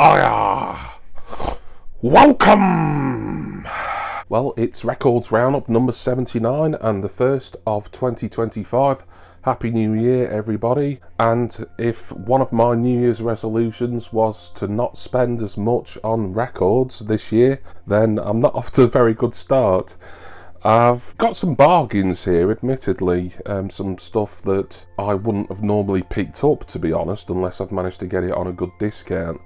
Ah, welcome! Well, it's Records Roundup number 79 and the first of 2025. Happy New Year, everybody. And if one of my New Year's resolutions was to not spend as much on records this year, then I'm not off to a very good start. I've got some bargains here, admittedly, some stuff that I wouldn't have normally picked up, to be honest, unless I've managed to get it on a good discount.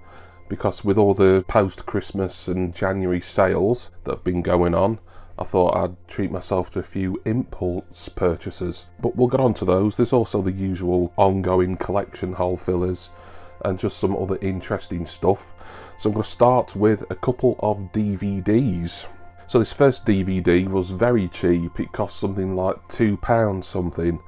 Because with all the post-Christmas and January sales that have been going on, I thought I'd treat myself to a few impulse purchases. But we'll get on to those. There's also the usual ongoing collection hole fillers and just some other interesting stuff. So I'm going to start with a couple of DVDs. So this first DVD was very cheap. It cost something like £2 something.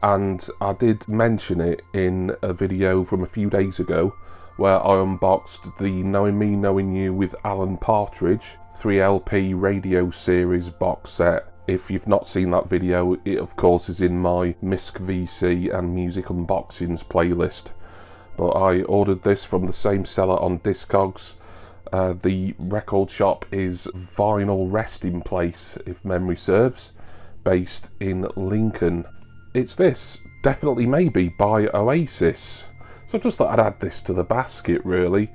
And I did mention it in a video from a few days ago, where I unboxed the Knowing Me, Knowing You with Alan Partridge 3LP radio series box set. If you've not seen that video, it of course is in my Misc VC and music unboxings playlist. But I ordered this from the same seller on Discogs. The record shop is Vinyl Resting Place, if memory serves, based in Lincoln. It's this, Definitely Maybe by Oasis. So I just thought I'd add this to the basket, really.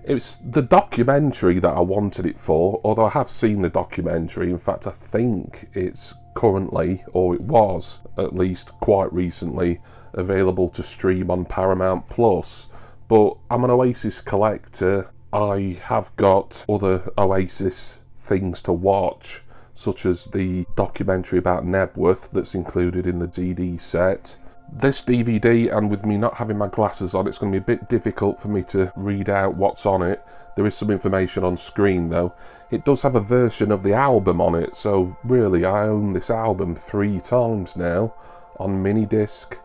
It's the documentary that I wanted it for, although I have seen the documentary. In fact, I think it's currently, or it was at least quite recently, available to stream on Paramount Plus. But I'm an Oasis collector. I have got other Oasis things to watch, such as the documentary about Nebworth that's included in the DD set. This DVD, and with me not having my glasses on, it's going to be a bit difficult for me to read out what's on it. There is some information on screen though. It does have a version of the album on it, so really I own this album 3 times now, on mini disc,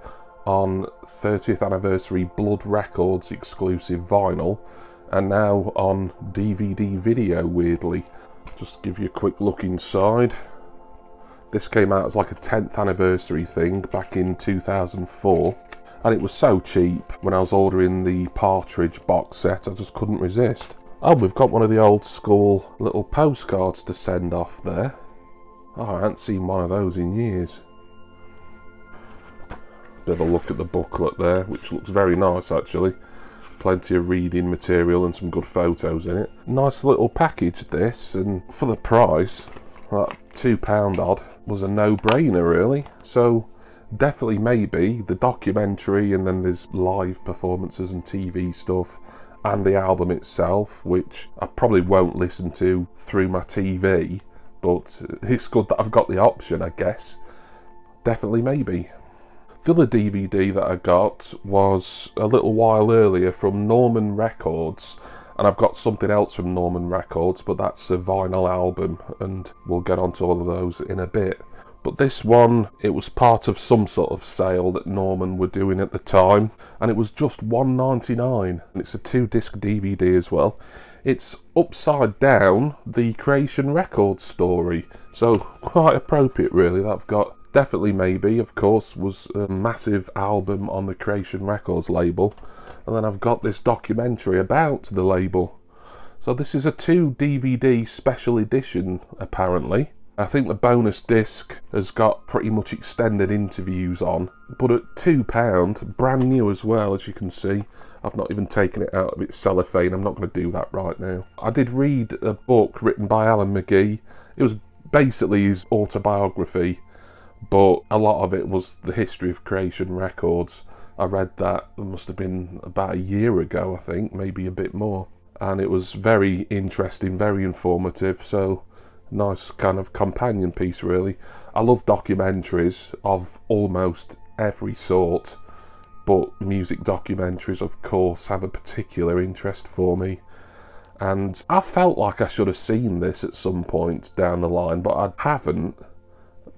on 30th anniversary Blood Records exclusive vinyl, and now on DVD video, weirdly. Just give you a quick look inside. This came out as like a 10th anniversary thing back in 2004, and it was so cheap when I was ordering the Partridge box set, I just couldn't resist. Oh, we've got one of the old school little postcards to send off there. Oh, I haven't seen one of those in years. Bit of a look at the booklet there, which looks very nice actually. Plenty of reading material and some good photos in it. Nice little package this, and for the price, that £2 odd, was a no-brainer really. So Definitely Maybe, the documentary, and then there's live performances and TV stuff, and the album itself, which I probably won't listen to through my TV, but it's good that I've got the option, I guess. Definitely Maybe. The other DVD that I got was a little while earlier from Norman Records, and I've got something else from Norman Records, but that's a vinyl album, and we'll get onto all of those in a bit. But this one, it was part of some sort of sale that Norman were doing at the time, and it was just $1.99, and it's a 2-disc DVD as well. It's Upside Down, the Creation Records story, so quite appropriate really that I've got. Definitely Maybe, of course, was a massive album on the Creation Records label, and then I've got this documentary about the label. So this is a 2 DVD special edition, apparently. I think the bonus disc has got pretty much extended interviews on, but at £2, brand new as well, as you can see. I've not even taken it out of its cellophane, I'm not going to do that right now. I did read a book written by Alan McGee. It was basically his autobiography, but a lot of it was the history of Creation Records. I read that, it must have been about a year ago, I think, maybe a bit more. And it was very interesting, very informative, so nice kind of companion piece really. I love documentaries of almost every sort, but music documentaries of course have a particular interest for me. And I felt like I should have seen this at some point down the line, but I haven't.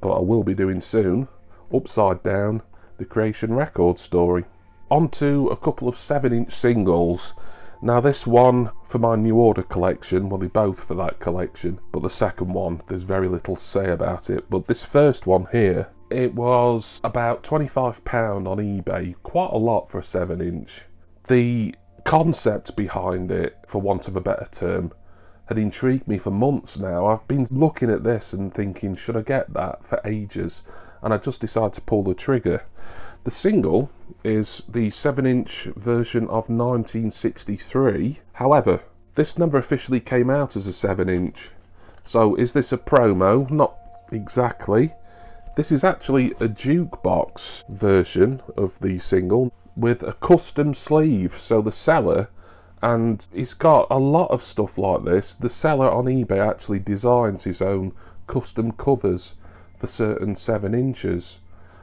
But I will be doing soon. Upside Down, the Creation Records story. On to a couple of 7-inch singles. Now this one for my New Order collection, well they're both for that collection, but the second one, there's very little to say about it. But this first one here, it was about £25 on eBay, quite a lot for a 7-inch. The concept behind it, for want of a better term, had intrigued me for months now. I've been looking at this and thinking, should I get that, for ages, and I just decided to pull the trigger. The single is the 7-inch version of 1963. However, this never officially came out as a 7-inch. So is this a promo? Not exactly. This is actually a jukebox version of the single with a custom sleeve. So the seller, and he's got a lot of stuff like this, the seller on eBay actually designs his own custom covers for certain 7 inches.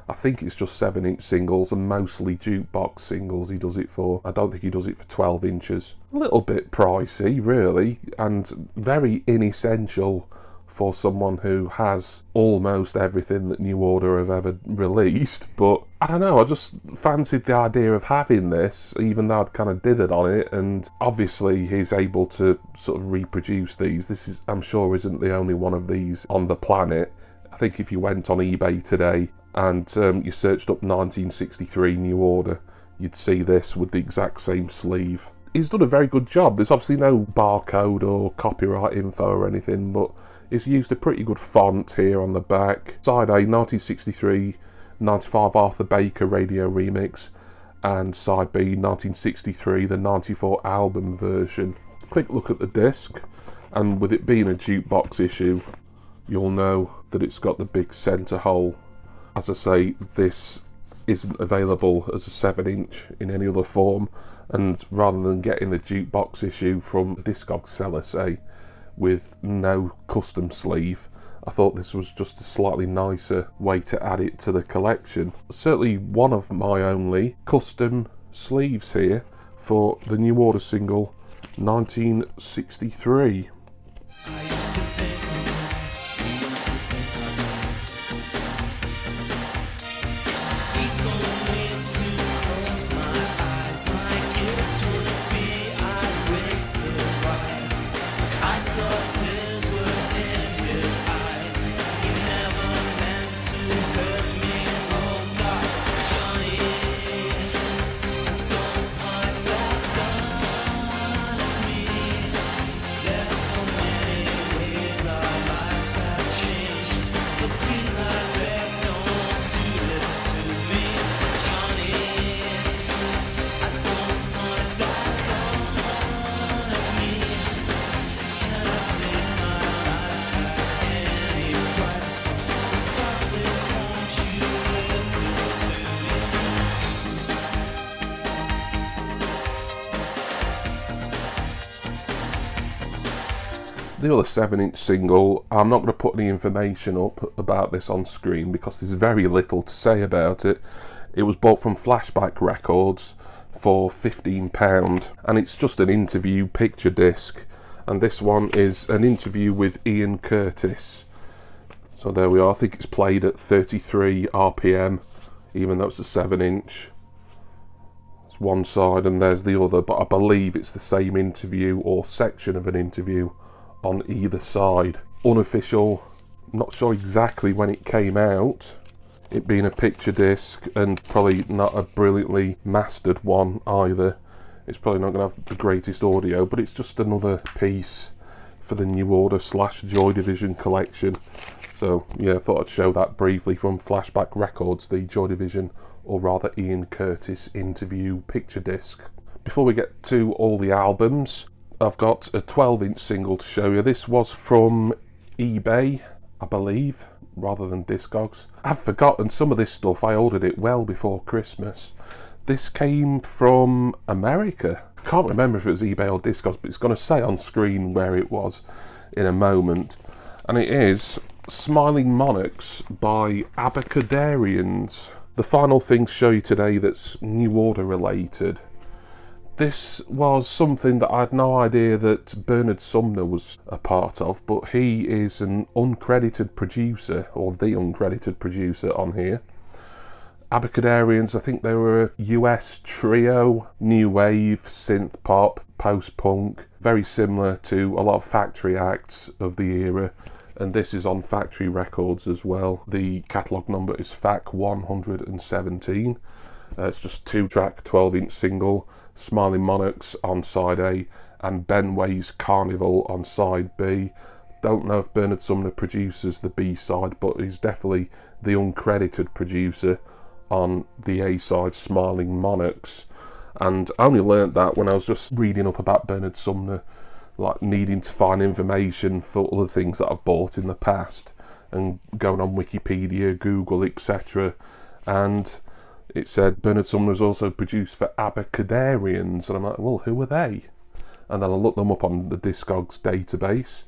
I think it's just 7-inch singles and mostly jukebox singles he does it for. I don't think he does it for 12 inches. A little bit pricey, really, and very inessential for someone who has almost everything that New Order have ever released. But I don't know, I just fancied the idea of having this, even though I'd kind of did it on it, and obviously he's able to sort of reproduce these. This is, I'm sure, isn't the only one of these on the planet. I think if you went on eBay today and you searched up 1963 New Order, you'd see this with the exact same sleeve. He's done a very good job. There's obviously no barcode or copyright info or anything, but he's used a pretty good font here on the back. Side A, 1963 95 Arthur Baker radio remix, and side B, 1963 the 94 album version. Quick look at the disc, and with it being a jukebox issue, you'll know that it's got the big centre hole. As I say, this isn't available as a 7-inch in any other form, and rather than getting the jukebox issue from a Discogs seller, say, with no custom sleeve, I thought this was just a slightly nicer way to add it to the collection. Certainly one of my only custom sleeves here for the New Order single 1963. The other 7-inch single, I'm not going to put any information up about this on screen because there's very little to say about it. It was bought from Flashback Records for £15, and it's just an interview picture disc, and this one is an interview with Ian Curtis. So there we are. I think it's played at 33 RPM, even though it's a 7-inch. It's one side and there's the other, but I believe it's the same interview or section of an interview on either side. Unofficial, not sure exactly when it came out, it being a picture disc and probably not a brilliantly mastered one either. It's probably not going to have the greatest audio, but it's just another piece for the New Order / Joy Division collection. So yeah, I thought I'd show that briefly from Flashback Records, the Joy Division, or rather Ian Curtis interview picture disc. Before we get to all the albums, I've got a 12-inch single to show you. This was from eBay, I believe, rather than Discogs. I've forgotten some of this stuff. I ordered it well before Christmas. This came from America. I can't remember if it was eBay or Discogs, but it's going to say on screen where it was in a moment. And it is Smiling Monarchs by Abacadarians. The final thing to show you today that's New Order related. This was something that I had no idea that Bernard Sumner was a part of, but he is an uncredited producer, or the uncredited producer on here. Abacadarians, I think they were a US trio, new wave, synth pop, post-punk, very similar to a lot of factory acts of the era, and this is on Factory Records as well. The catalogue number is FAC 117. It's just 2-track 12-inch single, Smiling Monarchs on side A and Ben Way's Carnival on side B. Don't know if Bernard Sumner produces the B side, but he's definitely the uncredited producer on the A side, Smiling Monarchs. And I only learnt that when I was just reading up about Bernard Sumner, like needing to find information for other things that I've bought in the past, and going on Wikipedia, Google, etc. And it said Bernard Sumner was also produced for Abacadarians, and I'm like, well, who are they? And then I looked them up on the Discogs database.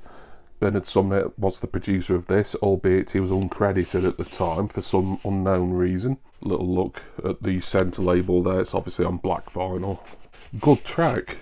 Bernard Sumner was the producer of this, albeit he was uncredited at the time for some unknown reason. Little look at the centre label there, it's obviously on black vinyl. Good track,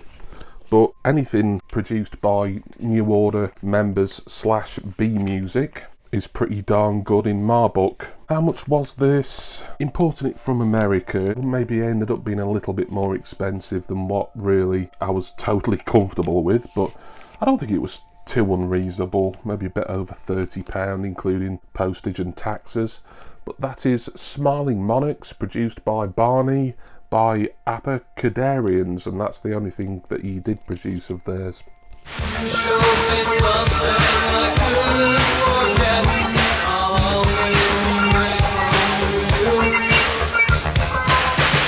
but anything produced by New Order members / B Music is pretty darn good in my book. How much was this? Importing it from America maybe ended up being a little bit more expensive than what really I was totally comfortable with, but I don't think it was too unreasonable, maybe a bit over £30 including postage and taxes. But that is Smiling Monarchs, produced by Barney by Abacadarians, and that's the only thing that he did produce of theirs. You showed me something I couldn't forget. I'll always be grateful to you.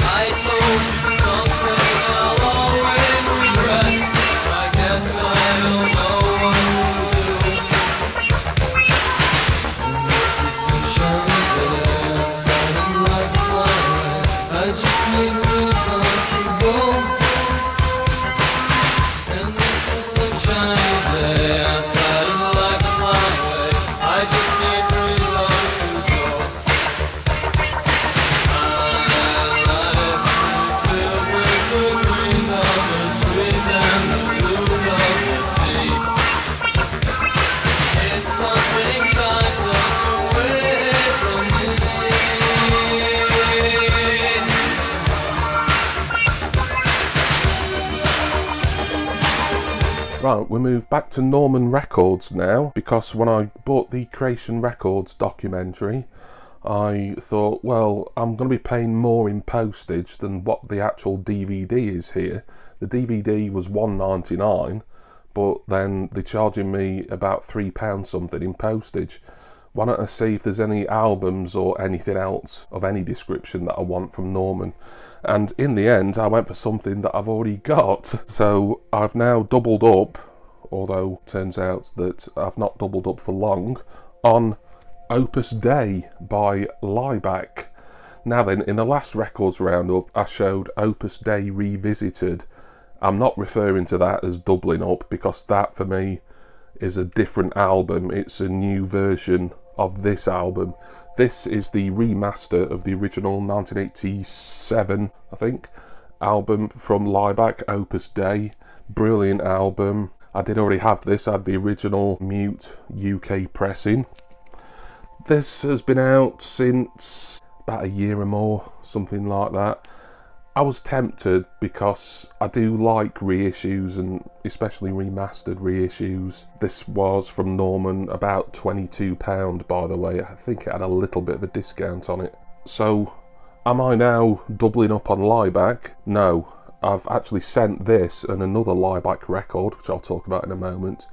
I told you something I'll always regret. I guess I don't know what to do. It's a sunshine day, it's sounding like a fly. I just need reasons to go. Outside of the light of my way, I just need reasons to go. My life is filled with the greens of the trees and the blues of the sea. It's something time took away from me. Right, we move back to Norman Records now, because when I bought the Creation Records documentary, I thought, well, I'm going to be paying more in postage than what the actual DVD is here. The DVD was $1.99, but then they're charging me about £3 something in postage. Why don't I see if there's any albums or anything else of any description that I want from Norman? And in the end, I went for something that I've already got. So I've now doubled up, although it turns out that I've not doubled up for long, on Opus Dei by Lieback. Now then, in the last Records Roundup, I showed Opus Dei Revisited. I'm not referring to that as doubling up, because that for me is a different album. It's a new version of this album. This is the remaster of the original 1987, I think, album from Lieback, Opus Dei. Brilliant album. I did already have this. I had the original Mute UK pressing. This has been out since about a year or more, something like that. I was tempted because I do like reissues, and especially remastered reissues. This was from Norman, about £22 by the way. I think it had a little bit of a discount on it. So am I now doubling up on Lieback? No, I've actually sent this and another Lieback record, which I'll talk about in a moment,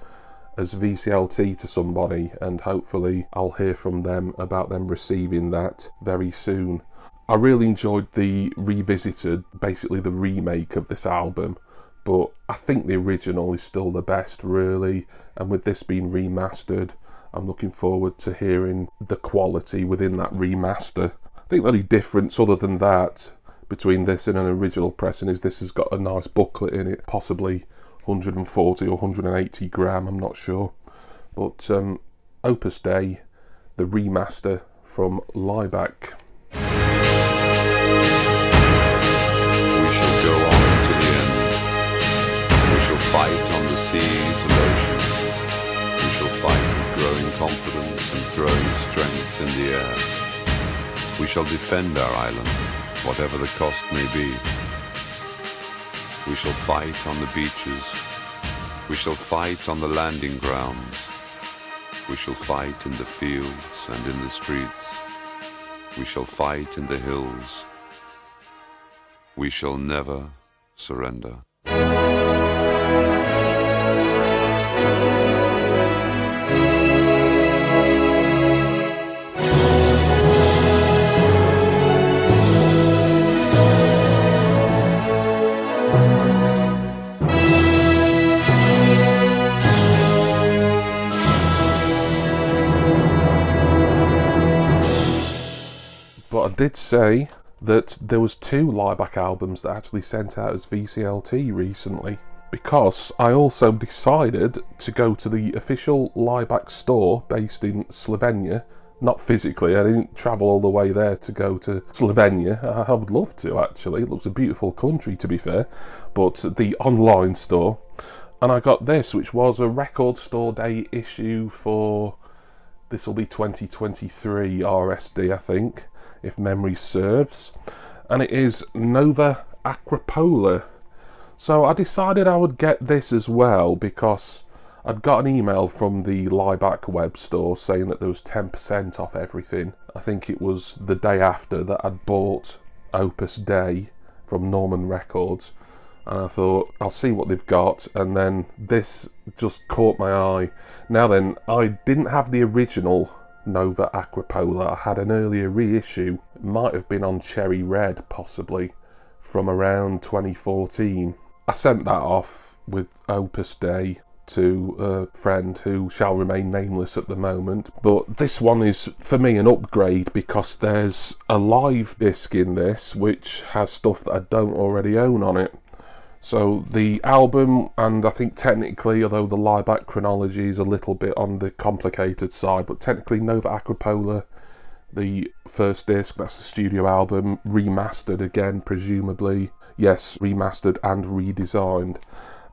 as VCLT to somebody, and hopefully I'll hear from them about them receiving that very soon. I really enjoyed the Revisited, basically the remake of this album, but I think the original is still the best, really, and with this being remastered, I'm looking forward to hearing the quality within that remaster. I think the only difference other than that between this and an original pressing is this has got a nice booklet in it, possibly 140 or 180 gram, I'm not sure. But Opus Dei, the remaster from Lieback. Fight on the seas and oceans. We shall fight with growing confidence and growing strength in the air. We shall defend our island, whatever the cost may be. We shall fight on the beaches. We shall fight on the landing grounds. We shall fight in the fields and in the streets. We shall fight in the hills. We shall never surrender. But I did say that there was 2 Lieback albums that actually sent out as VCLT recently, because I also decided to go to the official Lieback store based in Slovenia. Not physically, I didn't travel all the way there to go to Slovenia. I would love to, actually. It looks a beautiful country, to be fair. But the online store. And I got this, which was a Record Store Day issue for... this will be 2023 RSD, I think, if memory serves. And it is Nova Acropola. So I decided I would get this as well, because I'd got an email from the Lieback web store saying that there was 10% off everything. I think it was the day after that I'd bought Opus Day from Norman Records, and I thought, I'll see what they've got, and then this just caught my eye. Now then, I didn't have the original Nova Acropola. I had an earlier reissue. It might have been on Cherry Red, possibly, from around 2014. I sent that off with Opus Day to a friend who shall remain nameless at the moment, but this one is for me an upgrade because there's a live disc in this which has stuff that I don't already own on it. So the album, and I think technically, although the Lieback chronology is a little bit on the complicated side, but technically Nova Acropola, the first disc, that's the studio album, remastered again presumably, yes, remastered and redesigned.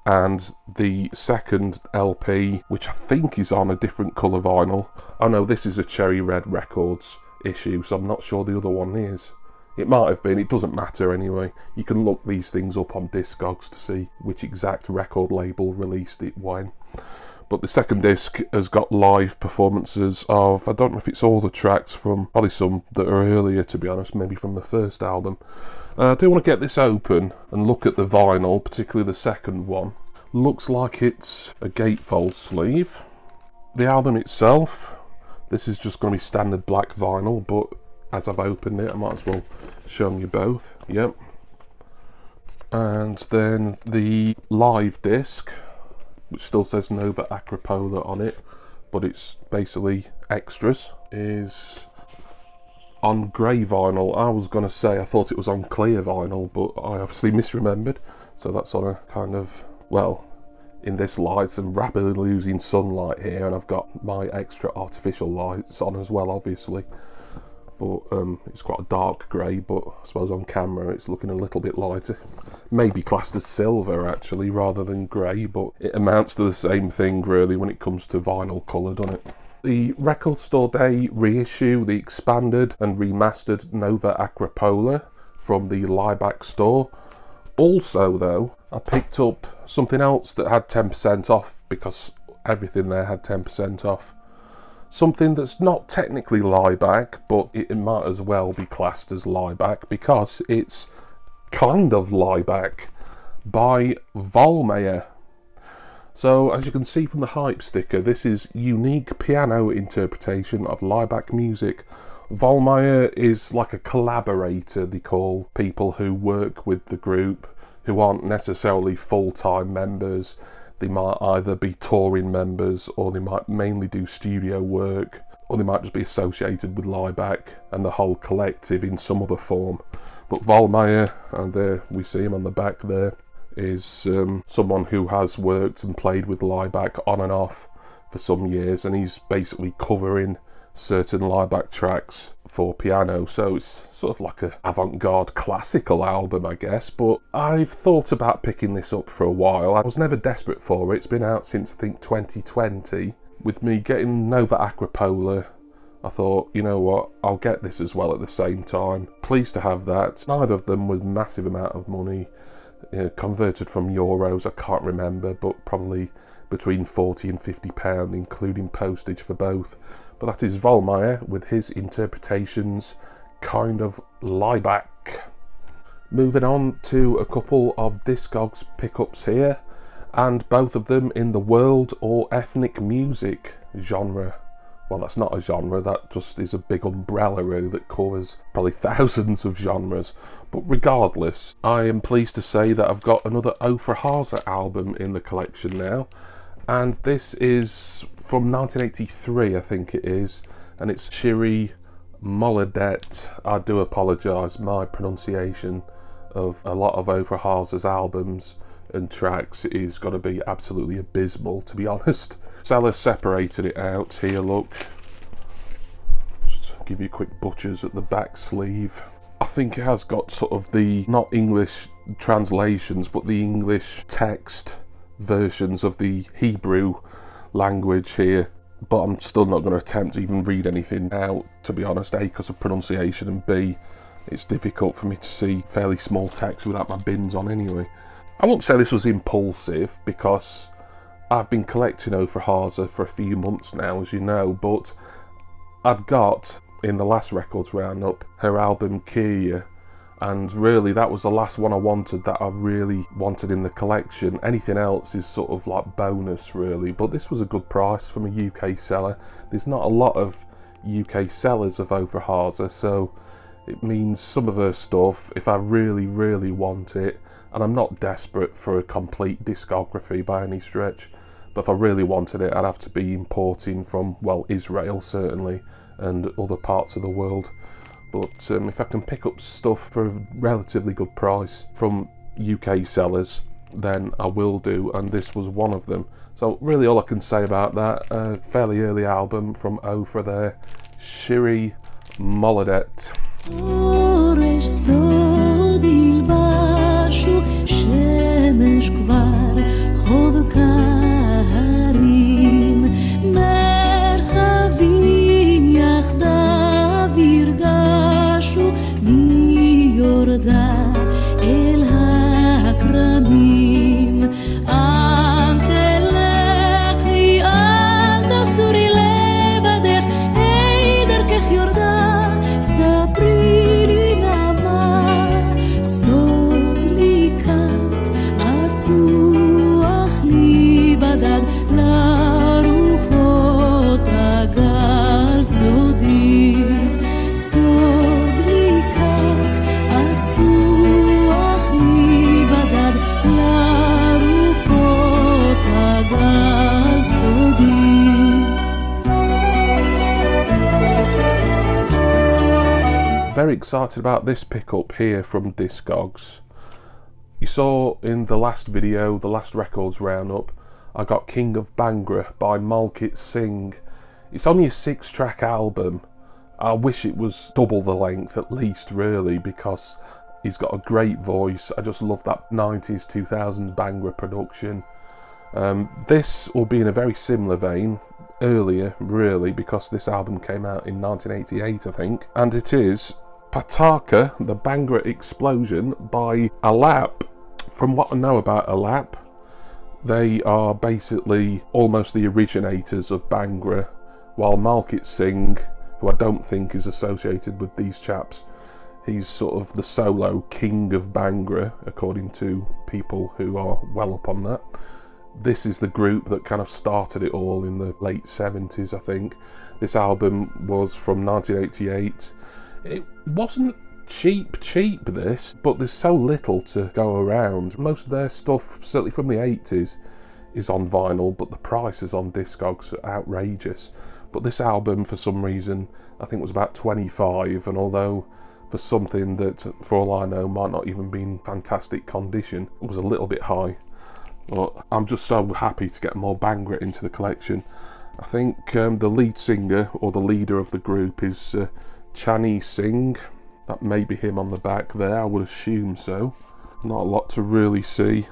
And the second LP, which I think is on a different colour vinyl. Oh no, this is a Cherry Red Records issue, so I'm not sure the other one is. It might have been, it doesn't matter anyway. You can look these things up on Discogs to see which exact record label released it when. But the second disc has got live performances of, I don't know if it's all the tracks from, probably some that are earlier to be honest, maybe from the first album. I do want to get this open and look at the vinyl, particularly the second one. Looks like it's a gatefold sleeve. The album itself, this is just going to be standard black vinyl, but as I've opened it I might as well show you both. Yep. And then the live disc, which still says Nova Acropola on it, but it's basically extras, is on grey vinyl. I was going to say I thought it was on clear vinyl, but I obviously misremembered. So that's on a kind of, well, in this light, I'm rapidly losing sunlight here, and I've got my extra artificial lights on as well, obviously. But it's quite a dark grey, but I suppose on camera it's looking a little bit lighter. Maybe classed as silver actually, rather than grey, but it amounts to the same thing really when it comes to vinyl colour, doesn't it? The Record Store Day reissue, the expanded and remastered Nova Acropola from the Lieback store. Also though, I picked up something else that had 10% off, because everything there had 10% off. Something that's not technically Lieback, but it might as well be classed as Lieback because it's kind of Lieback, by Vollmeyer. So as you can see from the hype sticker, this is unique piano interpretation of Lieback music. Vollmeyer is like a collaborator, they call people who work with the group, who aren't necessarily full-time members. They might either be touring members, or they might mainly do studio work, or they might just be associated with Lieback and the whole collective in some other form. But Vollmeyer, and there we see him on the back there, is someone who has worked and played with Lieback on and off for some years, and he's basically covering certain Lieback tracks for piano, so it's sort of like a avant-garde classical album, I guess. But I've thought about picking this up for a while. I was never desperate for it. It's been out since I think 2020. With me getting Nova Acropola, I thought, you know what, I'll get this as well at the same time. Pleased to have that. Neither of them was a massive amount of money, converted from euros, I can't remember, but probably between 40 and 50 pound, including postage for both. But that is Vollmeyer with his interpretations, kind of Lieback. Moving on to a couple of Discogs pickups here, and both of them in the world or ethnic music genre. Well, that's not a genre, that just is a big umbrella really that covers probably thousands of genres. But regardless, I am pleased to say that I've got another Ofra Haza album in the collection now, and this is from 1983, I think it is, and it's Shiri Moladet. I do apologise, my pronunciation of a lot of Ofra Haza's albums and tracks is got to be absolutely abysmal, to be honest. Seller separated it out here, look. Just give you a quick butchers at the back sleeve. I think it has got sort of the, not English translations, but the English text versions of the Hebrew language here. But I'm still not going to attempt to even read anything out, to be honest. A, because of pronunciation, and B, it's difficult for me to see fairly small text without my bins on anyway. I won't say this was impulsive, because I've been collecting Ofra Haza for a few months now, as you know, but I'd got, in the last records roundup, her album Kirya, and really that was the last one I wanted that I really wanted in the collection. Anything else is sort of like bonus really, but this was a good price from a UK seller. There's not a lot of UK sellers of Ofra Haza, so it means some of her stuff, if I really want it, and I'm not desperate for a complete discography by any stretch, but if I really wanted it, I'd have to be importing from, well, Israel certainly, and other parts of the world. But if I can pick up stuff for a relatively good price from UK sellers, then I will do, and this was one of them. So really all I can say about that, fairly early album from Ofra there, Shiri Moladet. שמש כבר חובקה הרים, מרחבים יחדיו ירגשו, מי יורדה אל הכרמים. אל תלכי, אל תסורי לבדך, היי דרכך יורדה, ספרי לי נעמה, סוד לי כת אסוח לי בדד, לרוחות הגל סודי, סוד לי כת אסוח לי בדד, לרוחות הגל סודי. Very excited about this pickup here from Discogs. You saw in the last video, the last records roundup, I got King of Bhangra by Malkit Singh. It's only a 6-track album. I wish it was double the length at least, really, because he's got a great voice. I just love that 90s, 2000s Bhangra production. This will be in a very similar vein, earlier really, because this album came out in 1988 I think, and it is Pataka, the Bhangra Explosion by Alap. From what I know about Alap, they are basically almost the originators of Bhangra, while Malkit Singh, who I don't think is associated with these chaps, he's sort of the solo king of Bhangra, according to people who are well up on that. This is the group that kind of started it all in the late 70s, I think. This album was from 1988. It wasn't cheap this, but there's so little to go around. Most of their stuff, certainly from the 80s, is on vinyl, but the prices on Discogs are outrageous. But this album, for some reason, I think was about 25, and although for something that, for all I know, might not even be in fantastic condition, it was a little bit high. But I'm just so happy to get more Bhangra into the collection. I think the lead singer, or the leader of the group, is Chani Singh. That may be him on the back there, I would assume so. Not a lot to really see.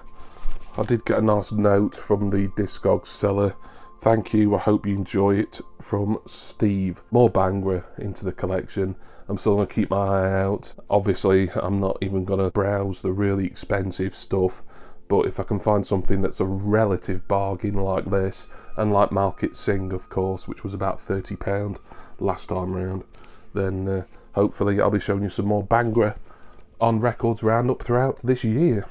I did get a nice note from the Discogs seller. Thank you, I hope you enjoy it, from Steve. More Bhangra into the collection. I'm still going to keep my eye out. Obviously, I'm not even going to browse the really expensive stuff, but if I can find something that's a relative bargain like this, and like Malkit Singh, of course, which was about £30 last time round, then hopefully I'll be showing you some more Bhangra on Records Roundup throughout this year.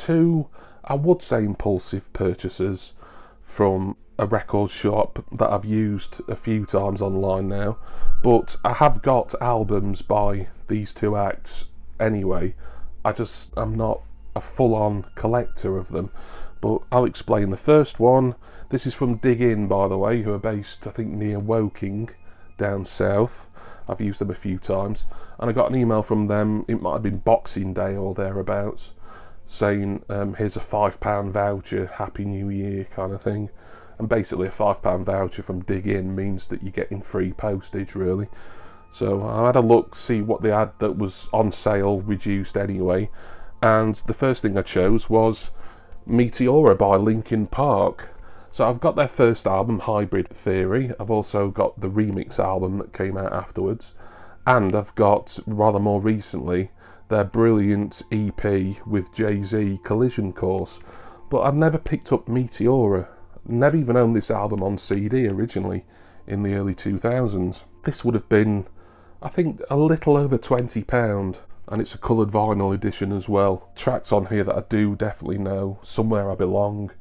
Two, I would say, impulsive purchases from a record shop that I've used a few times online now, but I have got albums by these two acts anyway. I'm not a full-on collector of them, but I'll explain. The first one, this is from Dig In, by the way, who are based, I think, near Woking down south. I've used them a few times, and I got an email from them, it might have been Boxing Day or thereabouts, saying here's a £5 voucher, Happy New Year kind of thing. And basically a £5 voucher from Dig In means that you're getting free postage, really. So I had a look, see what they had that was on sale, reduced anyway, and the first thing I chose was Meteora by Linkin Park. So I've got their first album, Hybrid Theory. I've also got the remix album that came out afterwards, and I've got, rather more recently, their brilliant EP with Jay-Z, Collision Course. But I've never picked up Meteora. Never even owned this album on CD originally in the early 2000s. This would have been, I think, a little over £20, and it's a coloured vinyl edition as well. Tracks on here that I do definitely know: Somewhere I Belong,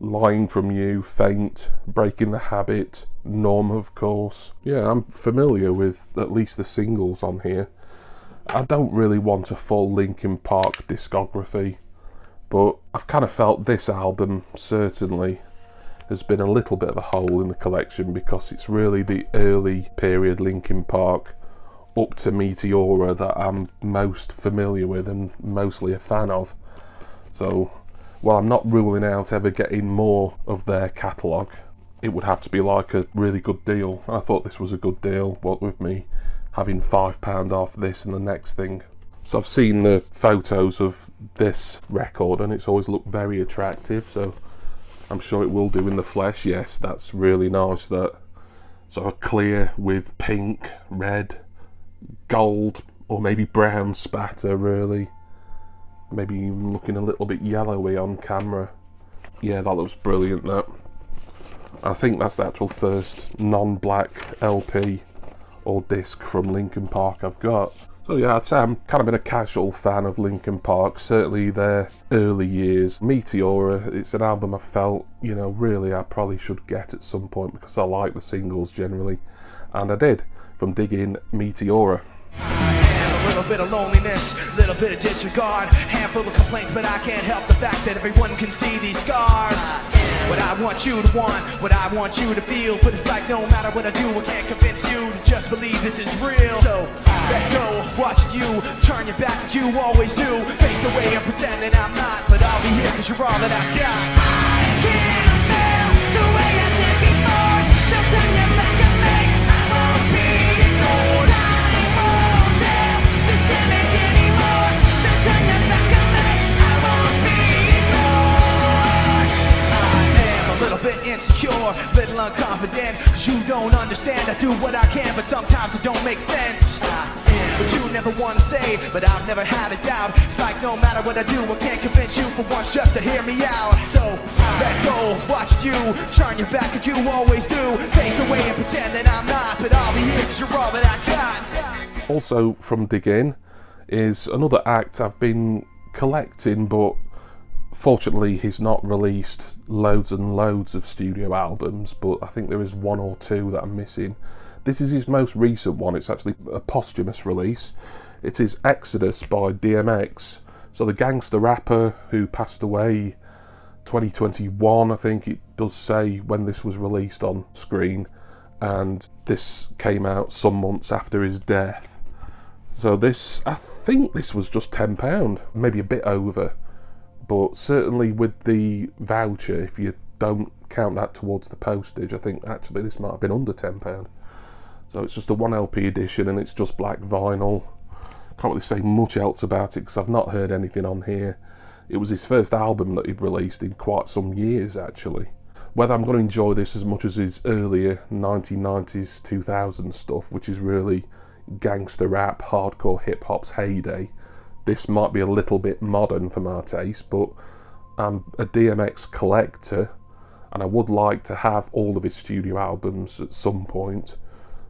Lying From You, Faint, Breaking the Habit, Norm, of course. Yeah, I'm familiar with at least the singles on here. I don't really want a full Linkin Park discography, but I've kind of felt this album certainly has been a little bit of a hole in the collection, because it's really the early period Linkin Park up to Meteora that I'm most familiar with and mostly a fan of. So while I'm not ruling out ever getting more of their catalogue, it would have to be like a really good deal. I thought this was a good deal, what with me having £5 off this and the next thing. So I've seen the photos of this record and it's always looked very attractive, so I'm sure it will do in the flesh. Yes, that's really nice, that sort of clear with pink, red, gold, or maybe brown spatter, really. Maybe even looking a little bit yellowy on camera. Yeah, that looks brilliant, that. I think that's the actual first non-black LP or disc from Linkin Park I've got. So yeah, I'd say I'm kind of been a casual fan of Linkin Park, certainly their early years. Meteora, it's an album I felt, really I probably should get at some point, because I like the singles generally, and I did. From Dig In, Meteora. A little bit of loneliness, little bit of disregard, handful of complaints, but I can't help the fact that everyone can see these scars. What I want you to want, what I want you to feel, but it's like no matter what I do, I can't convince you to just believe this is real. So let go, watching you turn your back like you always do, face away and pretend that I'm not, but I'll be here cause you're all that I've got. I can't feel the way I did before, so turn your back on me, I won't be ignored. A little bit insecure, little unconfident, cause you don't understand. I do what I can, but sometimes it don't make sense. But you never wanna say, but I've never had a doubt. It's like no matter what I do, I can't convince you for once just to hear me out. So let go, watch you turn your back like you always do, face away and pretend that I'm not, but I'll be here cause you're all that I got. Also from Dig In is another act I've been collecting, but fortunately he's not released loads and loads of studio albums, but I think there is one or two that I'm missing. This is his most recent one. It's actually a posthumous release. It is Exodus by DMX. So the gangster rapper who passed away 2021, I think it does say when this was released on screen, and this came out some months after his death. So this, I think this was just £10, maybe a bit over, but certainly with the voucher, if you don't count that towards the postage, I think actually this might have been under £10. So it's just a 1LP edition and it's just black vinyl. Can't really say much else about it because I've not heard anything on here. It was his first album that he'd released in quite some years actually. Whether I'm going to enjoy this as much as his earlier 1990s, 2000s stuff, which is really gangster rap, hardcore hip hop's heyday, this might be a little bit modern for my taste, but I'm a DMX collector and I would like to have all of his studio albums at some point,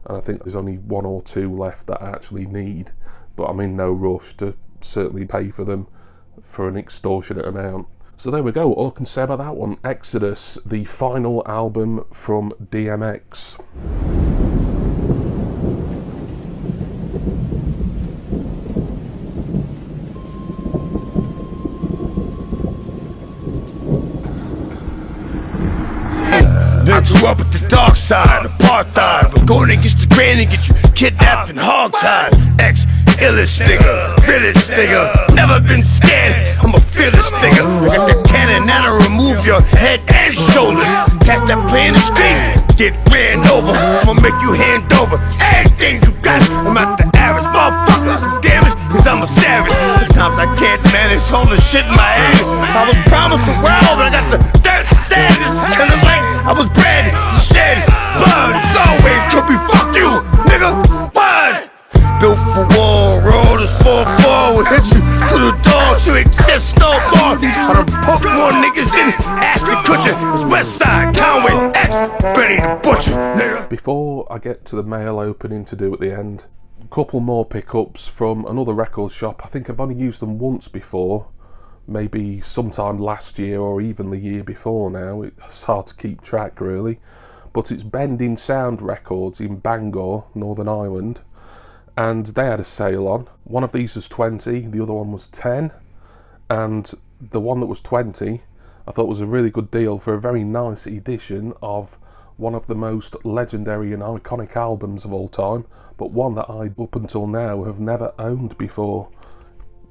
and I think there's only 1 or 2 left that I actually need, but I'm in no rush to certainly pay for them for an extortionate amount. So there we go, all I can say about that one. Exodus, the final album from DMX. I grew up with the dark side, apartheid. We're going against the grain and get you kidnapped and hogtied. Illest nigga, realest nigga, never been scared, I'm a fearless nigga. I got that cannon that'll remove your head and shoulders. Catch that play in the street, get ran over. I'ma make you hand over everything you got. I'm not the average motherfucker, damn it, cause I'm a savage. Sometimes I can't manage holding shit in my hand. I was promised the world, but I got the dirt standards. Telling like I was bred, shed blood. It's always could be fuck you, nigga. What? Built for war, road is 4-4. Would hit you through the door to exist no more. I done poked more niggas than Ashton Kutcher. It's Westside, Conway, X, Benny the Butcher, nigga. Before I get to the mail opening to do at the end, a couple more pickups from another record shop. I think I've only used them once before, maybe sometime last year or even the year before now. It's hard to keep track really, but it's Bending Sound Records in Bangor, Northern Ireland, and they had a sale on. One of these was 20, the other one was 10, and the one that was 20 I thought was a really good deal for a very nice edition of one of the most legendary and iconic albums of all time, but one that I, up until now, have never owned before.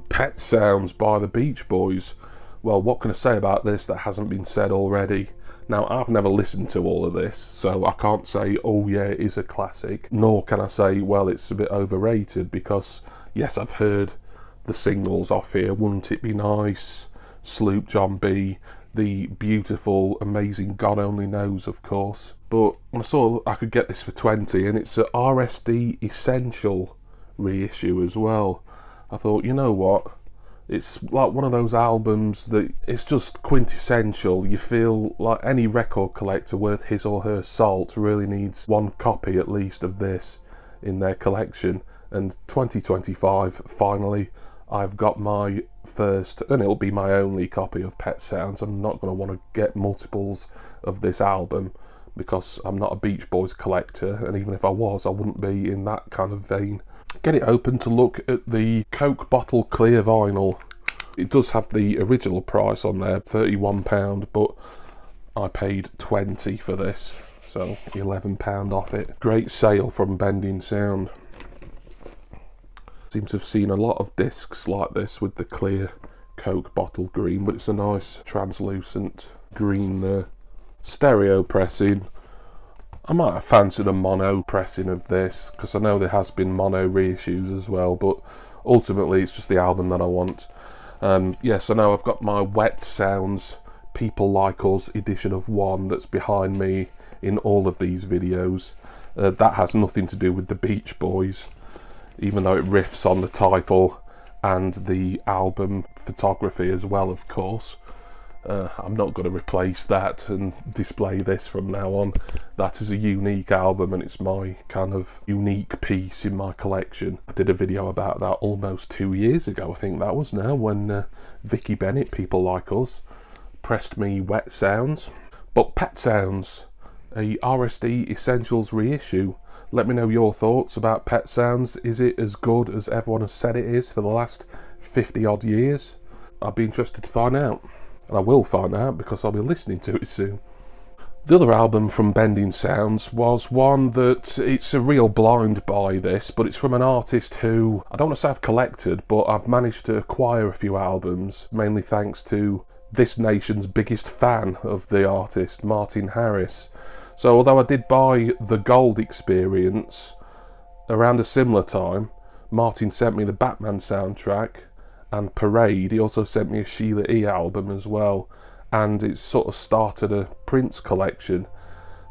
Pet Sounds by the Beach Boys. Well, what can I say about this that hasn't been said already? Now, I've never listened to all of this, so I can't say, oh yeah, it is a classic, nor can I say, well, it's a bit overrated, because yes, I've heard the singles off here, Wouldn't It Be Nice, Sloop John B, the beautiful, amazing God Only Knows, of course. But when I saw I could get this for 20, and it's a RSD Essential reissue as well, I thought, you know what, it's like one of those albums that it's just quintessential. You feel like any record collector worth his or her salt really needs one copy at least of this in their collection. And 2025, finally, I've got my first, and it'll be my only copy of Pet Sounds. I'm not going to want to get multiples of this album because I'm not a Beach Boys collector, and even if I was, I wouldn't be in that kind of vein. Get it open to look at the Coke bottle clear vinyl. It does have the original price on there, £31, but I paid 20 for this, so £11 off it. Great sale from Bending Sound. Seem to have seen a lot of discs like this with the clear Coke bottle green, but it's a nice translucent green there. Stereo pressing. I might have fancied a mono pressing of this, because I know there has been mono reissues as well, but ultimately it's just the album that I want. Yes, I know I've got my Wet Sounds People Like Us edition of 1 that's behind me in all of these videos. That has nothing to do with the Beach Boys, even though it riffs on the title and the album photography as well, of course. I'm not going to replace that and display this from now on. That is a unique album and it's my kind of unique piece in my collection. I did a video about that almost 2 years ago, I think that was now, when Vicky Bennett, People Like Us, pressed me Wet Sounds. But Pet Sounds, a RSD Essentials reissue. Let me know your thoughts about Pet Sounds. Is it as good as everyone has said it is for the last 50 odd years? I'd be interested to find out. And I will find out because I'll be listening to it soon. The other album from Bending Sounds was one that, it's a real blind buy this, but it's from an artist who, I don't want to say I've collected, but I've managed to acquire a few albums, mainly thanks to this nation's biggest fan of the artist, Martin Harris. So although I did buy The Gold Experience around a similar time, Martin sent me the Batman soundtrack and Parade. He also sent me a Sheila E. album as well, and it sort of started a Prince collection.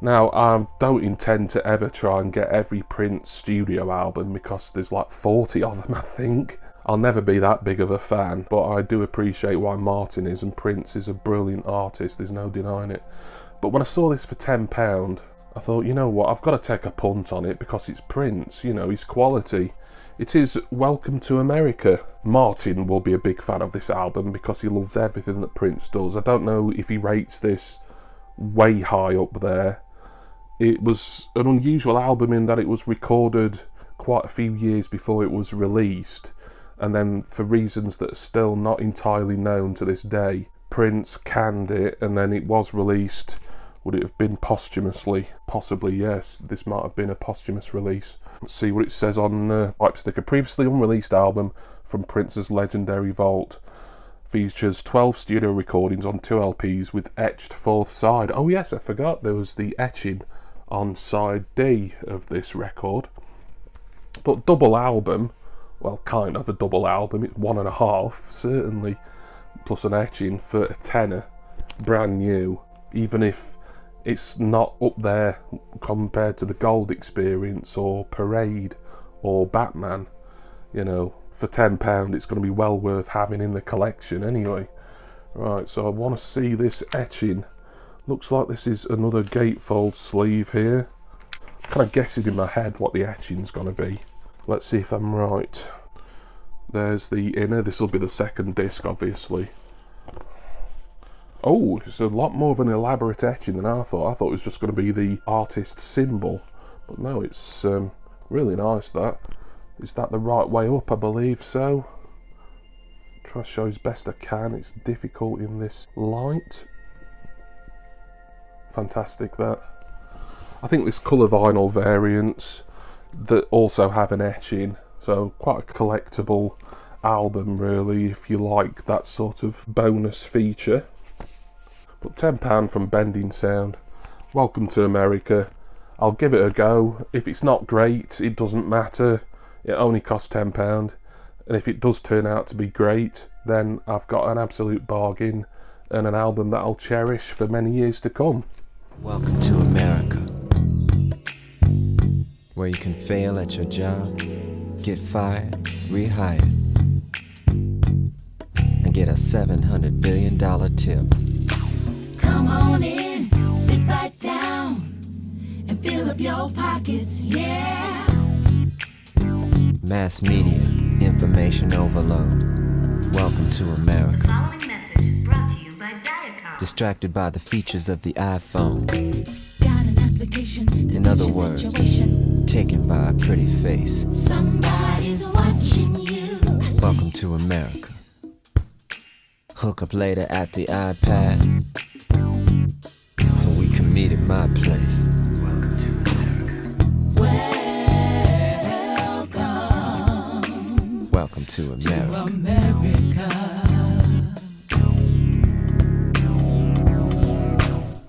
Now, I don't intend to ever try and get every Prince studio album because there's like 40 of them, I think. I'll never be that big of a fan, but I do appreciate why Martin is, and Prince is a brilliant artist, there's no denying it. But when I saw this for £10, I thought, you know what, I've got to take a punt on it because it's Prince, you know, he's quality. It is Welcome to America. Martin will be a big fan of this album because he loves everything that Prince does. I don't know if he rates this way high up there. It was an unusual album in that it was recorded quite a few years before it was released, and then for reasons that are still not entirely known to this day, Prince canned it and then it was released. Would it have been posthumously? Possibly, yes. This might have been a posthumous release. Let's see what it says on the pipe sticker. Previously unreleased album from Prince's legendary vault. Features 12 studio recordings on 2 LPs with etched fourth side. Oh yes, I forgot there was the etching on side D of this record. But double album, well, kind of a double album. It's 1.5, certainly, plus an etching for a tenner. Brand new, even if it's not up there compared to the Gold Experience or Parade or Batman. You know, for £10 it's going to be well worth having in the collection anyway. Right, so I want to see this etching. Looks like this is another gatefold sleeve here. I'm kind of guessing in my head what the etching's going to be. Let's see if I'm right. There's the inner. This will be the second disc, obviously. Oh, it's a lot more of an elaborate etching than I thought. I thought it was just going to be the artist symbol. But no, it's really nice, that. Is that the right way up? I believe so. Try to show as best I can. It's difficult in this light. Fantastic, that. I think there's colour vinyl variants that also have an etching. So quite a collectible album, really, if you like that sort of bonus feature. But £10 from Bending Sound. Welcome to America. I'll give it a go. If it's not great, it doesn't matter. It only costs £10. And if it does turn out to be great, then I've got an absolute bargain and an album that I'll cherish for many years to come. Welcome to America, where you can fail at your job, get fired, rehired, and get a $700 billion tip. Come on in, sit right down, and fill up your pockets, yeah. Mass media, information overload. Welcome to America. Following message is brought to you by Diacom. Distracted by the features of the iPhone. Got an application to In other fix your words, situation. taken by a pretty face. Somebody's watching you. Welcome to America. Hook up later at the iPad, and we can meet at my place. Welcome to America.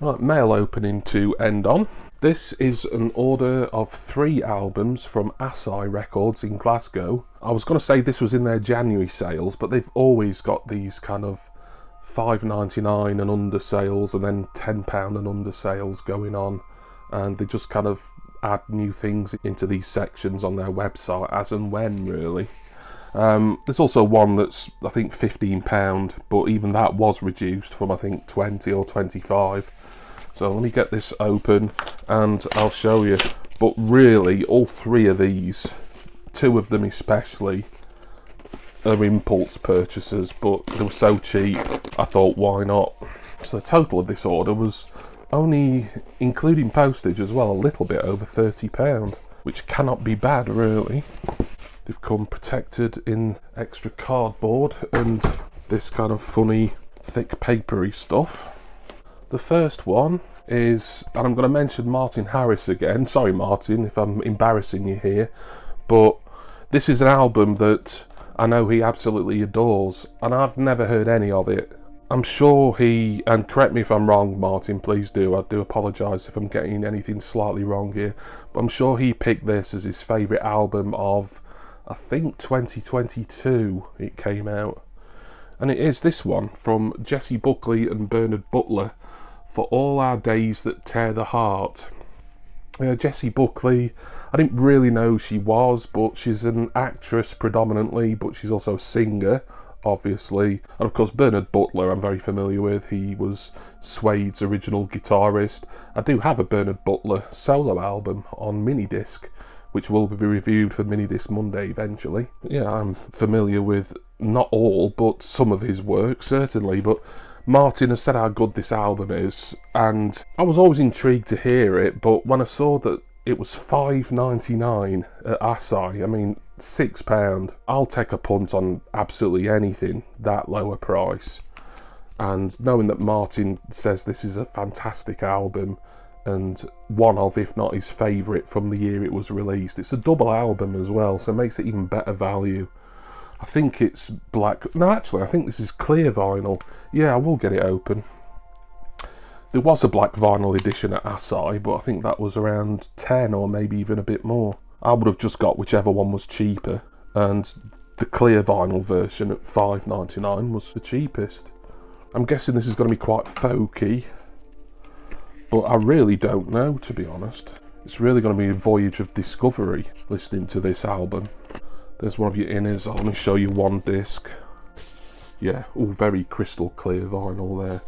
Right, mail opening to end on. This is an order of 3 albums from Asai Records in Glasgow. I was going to say this was in their January sales, but they've always got these kind of $5.99 and under sales, and then £10 and under sales going on, and they just kind of add new things into these sections on their website as and when, really. There's also one that's, I think, £15, but even that was reduced from, I think, 20 or 25. So let me get this open and I'll show you. But really, all 3 of these, 2 of them especially, are impulse purchases, but they were so cheap, I thought, why not? So the total of this order was only, including postage as well, a little bit over £30. which cannot be bad really. They've come protected in extra cardboard and this kind of funny thick papery stuff. The first one is, and I'm going to mention Martin Harris again, sorry Martin if I'm embarrassing you here, but this is an album that I know he absolutely adores, and I've never heard any of it. I'm sure he, and correct me if I'm wrong Martin, please do, I do apologise if I'm getting anything slightly wrong here, but I'm sure he picked this as his favourite album of, I think 2022 it came out. And it is this one from Jessie Buckley and Bernard Butler, For All Our Days That Tear the Heart. Jessie Buckley, I didn't really know who she was, but she's an actress predominantly, but she's also a singer, obviously. And of course Bernard Butler I'm very familiar with. He was Suede's original guitarist. I do have a Bernard Butler solo album on minidisc, which will be reviewed for Minidisc Monday eventually. Yeah, I'm familiar with not all, but some of his work, certainly. But Martin has said how good this album is, and I was always intrigued to hear it, but when I saw that it was $5.99 at Asahi, I mean, £6, I'll take a punt on absolutely anything that lower price. And knowing that Martin says this is a fantastic album, and one of, if not his favourite from the year it was released. It's a double album as well, so it makes it even better value. I think it's black, no actually I think this is clear vinyl. Yeah, I will get it open. There was a black vinyl edition at Asahi, but I think that was around 10 or maybe even a bit more. I would have just got whichever one was cheaper, and the clear vinyl version at $5.99 was the cheapest. I'm guessing this is going to be quite folky, but I really don't know, to be honest. It's really going to be a voyage of discovery listening to this album. There's one of your inners. I'll only show you one disc. Yeah, all very crystal clear vinyl there.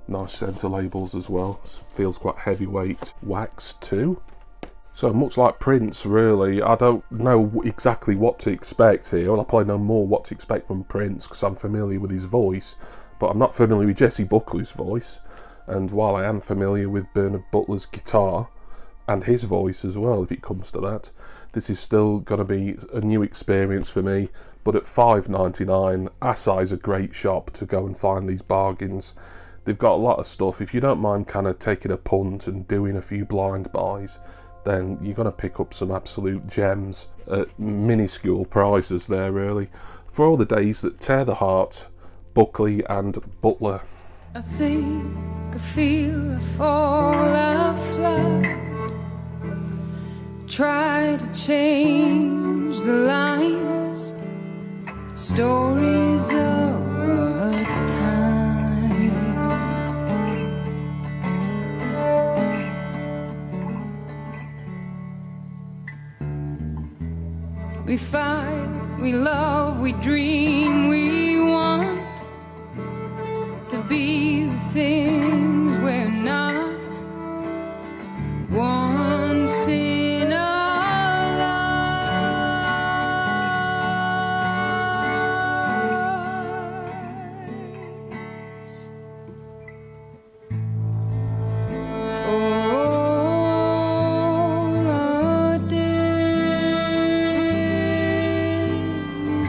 Nice centre labels as well. Feels quite heavyweight. Wax too. So much like Prince, really. I don't know exactly what to expect here. Well, I probably know more what to expect from Prince because I'm familiar with his voice, but I'm not familiar with Jessie Buckley's voice. And while I am familiar with Bernard Butler's guitar and his voice as well, if it comes to that, this is still going to be a new experience for me. But at $5.99, Asahi's a great shop to go and find these bargains. They've got a lot of stuff. If you don't mind kind of taking a punt and doing a few blind buys, then you're going to pick up some absolute gems at minuscule prices there, really. For All the Days That Tear the Heart, Buckley and Butler. I think I feel a fall, I fly. Try to change the lines, stories of a time. We fight, we love, we dream, we want to be the things we're not. Once in our lives, for all our days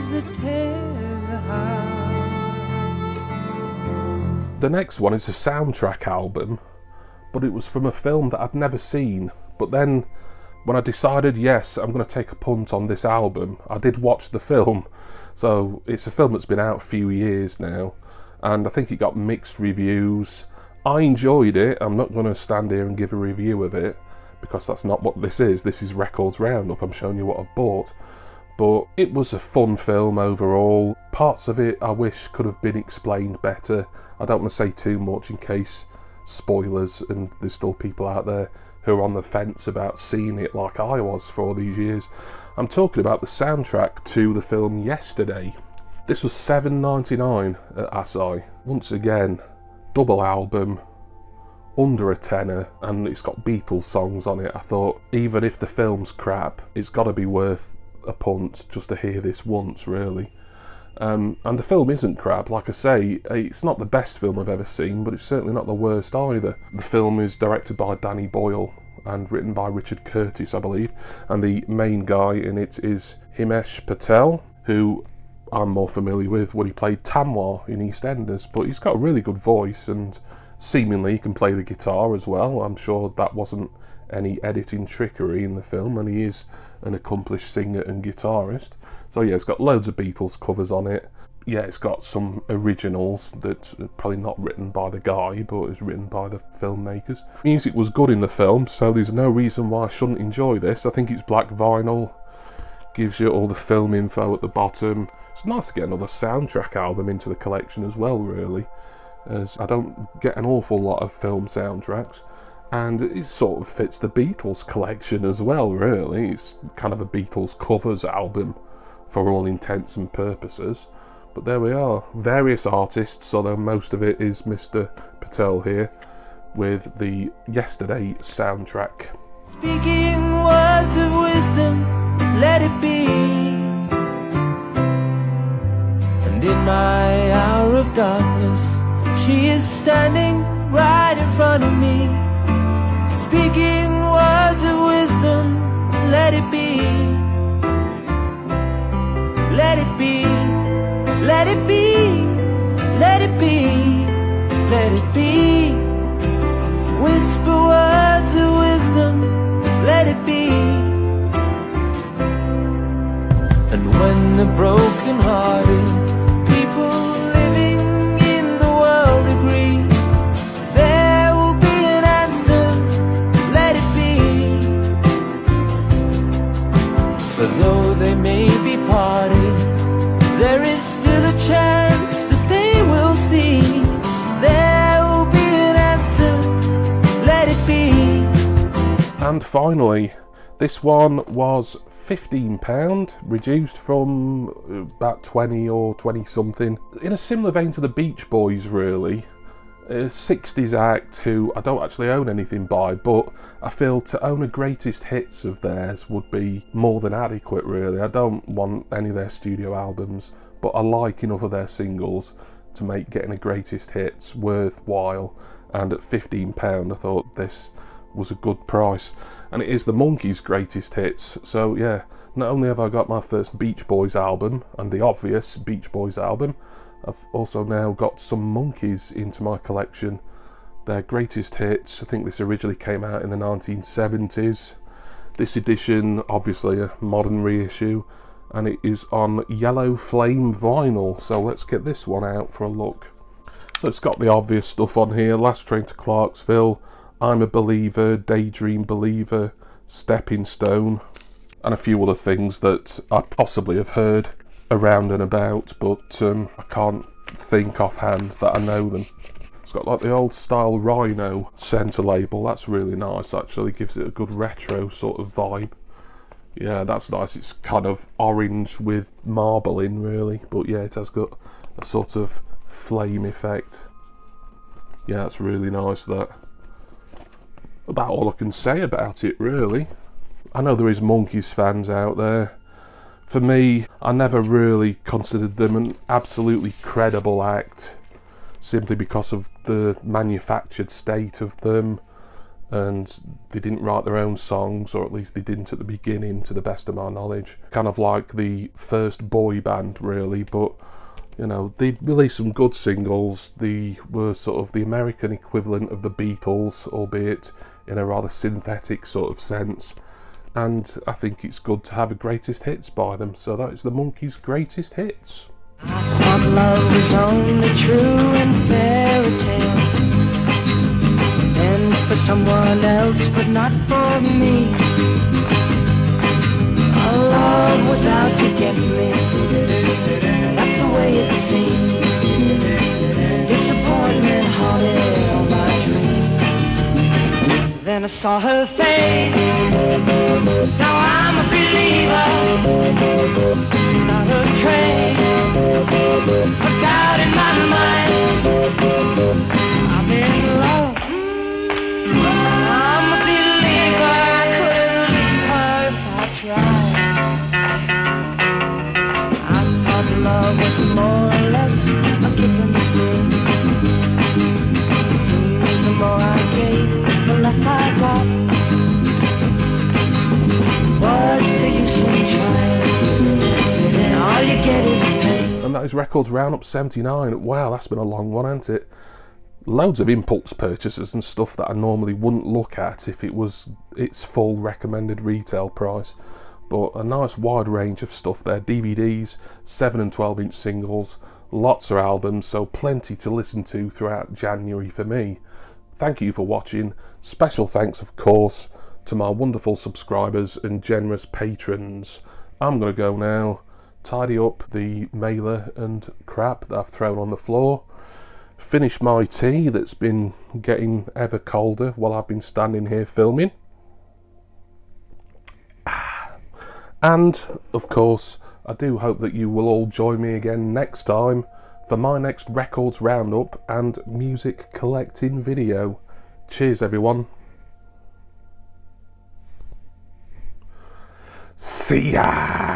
that tear the heart. The next one is a soundtrack album, but it was from a film that I'd never seen. But then when I decided, yes, I'm going to take a punt on this album, I did watch the film. So it's a film that's been out a few years now, and I think it got mixed reviews. I enjoyed it. I'm not going to stand here and give a review of it, because that's not what this is. This is Records Roundup. I'm showing you what I've bought. But it was a fun film overall. Parts of it I wish could have been explained better. I don't want to say too much in case spoilers, and there's still people out there who are on the fence about seeing it like I was for all these years. I'm talking about the soundtrack to the film Yesterday. This was $7.99 at Asahi. Once again, double album, under a tenner, and it's got Beatles songs on it. I thought, even if the film's crap, it's got to be worth a punt just to hear this once, really. And the film isn't crap. Like I say, it's not the best film I've ever seen, but it's certainly not the worst either. The film is directed by Danny Boyle, and written by Richard Curtis, I believe. And the main guy in it is Himesh Patel, who I'm more familiar with when he played Tamwar in EastEnders, but he's got a really good voice and seemingly he can play the guitar as well. I'm sure that wasn't any editing trickery in the film, and he is an accomplished singer and guitarist. So yeah, it's got loads of Beatles covers on it. Yeah, it's got some originals that are probably not written by the guy, but is written by the filmmakers. Music was good in the film, so there's no reason why I shouldn't enjoy this. I think it's black vinyl, gives you all the film info at the bottom. It's nice to get another soundtrack album into the collection as well, really, as I don't get an awful lot of film soundtracks. And it sort of fits the Beatles collection as well, really. It's kind of a Beatles covers album for all intents and purposes. But there we are, various artists, although most of it is Mr. Patel here, with the Yesterday soundtrack. Speaking words of wisdom, let it be. And in my hour of darkness, she is standing right in front of me. Speaking words of wisdom, let it be. Let it be. Let it be, let it be, let it be. Whisper words of wisdom, let it be. And when the broken-hearted people living in the world agree, there will be an answer, let it be. For though they may be parted, there is still a chance that they will see. There will be an answer, let it be. And finally, this one was £15, reduced from about 20 or 20 something. In a similar vein to the Beach Boys, really. A 60s act who I don't actually own anything by, but I feel to own a greatest hits of theirs would be more than adequate, really. I don't want any of their studio albums, but I like enough of their singles to make getting a greatest hits worthwhile. And at £15 I thought this was a good price. And it is the Monkees' greatest hits, so yeah, not only have I got my first Beach Boys album, and the obvious Beach Boys album, I've also now got some Monkees into my collection. Their greatest hits, I think this originally came out in the 1970s. This edition, obviously a modern reissue, and it is on Yellow Flame vinyl, so let's get this one out for a look. So it's got the obvious stuff on here: Last Train to Clarksville, I'm a Believer, Daydream Believer, Stepping Stone, and a few other things that I possibly have heard around and about, but I can't think offhand that I know them. It's got like the old style Rhino centre label. That's really nice, actually. Gives it a good retro sort of vibe. Yeah, that's nice. It's kind of orange with marble in, really, but yeah, it has got a sort of flame effect. Yeah, that's really nice, that. About all I can say about it, really. I know there is Monkees fans out there. For me, I never really considered them an absolutely credible act, simply because of the manufactured state of them, and they didn't write their own songs, or at least they didn't at the beginning, to the best of my knowledge. Kind of like the first boy band, really, but you know, they released some good singles. They were sort of the American equivalent of the Beatles, albeit in a rather synthetic sort of sense. And I think it's good to have a greatest hits by them. So that is the Monkees' greatest hits. I thought love was only true in fairy tales, and for someone else, but not for me. Our love was out to get me, that's the way it seemed. Disappointment haunted all my dreams. Then I saw her face, now I'm a believer. Not a trace of doubt in my mind. I'm in love, I'm a believer. I couldn't leave her if I tried. I thought love was more or less a given thing. It seems the more I gave, the less I got. that is Records Roundup 79. Wow, that's been a long one, hasn't it? Loads of impulse purchases and stuff that I normally wouldn't look at if it was its full recommended retail price. But a nice wide range of stuff there. DVDs, 7 and 12-inch singles, lots of albums, so plenty to listen to throughout January for me. Thank you for watching. Special thanks, of course, to my wonderful subscribers and generous patrons. I'm going to go now, tidy up the mailer and crap that I've thrown on the floor, finish my tea that's been getting ever colder while I've been standing here filming. And, of course, I do hope that you will all join me again next time for my next Records Roundup and music collecting video. Cheers, everyone. See ya!